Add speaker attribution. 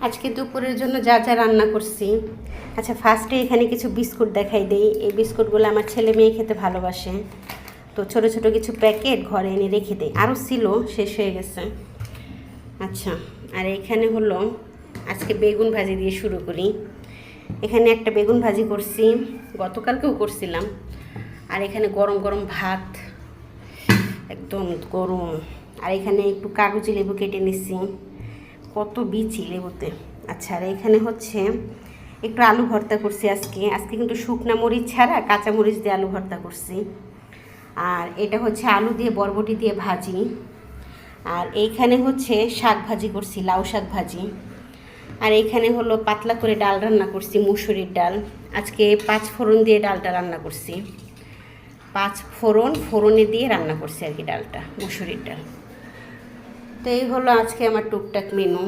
Speaker 1: আজকে দুপুরের জন্য যা যা রান্না করছি। আচ্ছা, ফার্স্টে এখানে কিছু বিস্কুট দেখাই দেই। এই বিস্কুটগুলো আমার ছেলে মেয়ে খেতে ভালোবাসে, তো ছোট ছোট কিছু প্যাকেট ঘরে এনে রেখে দেই। আরও ছিল, শেষ হয়ে গেছে। আচ্ছা, আর এখানে হলো আজকে বেগুন ভাজি দিয়ে শুরু করি। এখানে একটা বেগুন ভাজি করছি, গতকালকেও করছিলাম। আর এখানে গরম গরম ভাত, একদম গরম। আর এখানে একটু কাগজি লেবু কেটে নিচ্ছি, কত বিচি লেবুতে। আচ্ছা, আর এখানে হচ্ছে একটু আলু ভর্তা করছি আজকে কিন্তু শুকনা মরিচ ছাড়া কাঁচা মরিচ দিয়ে আলু ভর্তা করছি। আর এটা হচ্ছে আলু দিয়ে বরবটি দিয়ে ভাজি। আর এইখানে হচ্ছে শাক ভাজি করছি, লাউ শাক ভাজি। আর এইখানে হলো পাতলা করে ডাল রান্না করছি, মুসুরির ডাল। আজকে 5 ফোড়ন দিয়ে ডালটা রান্না করছি, 5 ফোড়নে দিয়ে রান্না করছি আর কি ডালটা, মুসুরির ডাল। তো এই হলো আজকে আমার টুকটাক মেনু।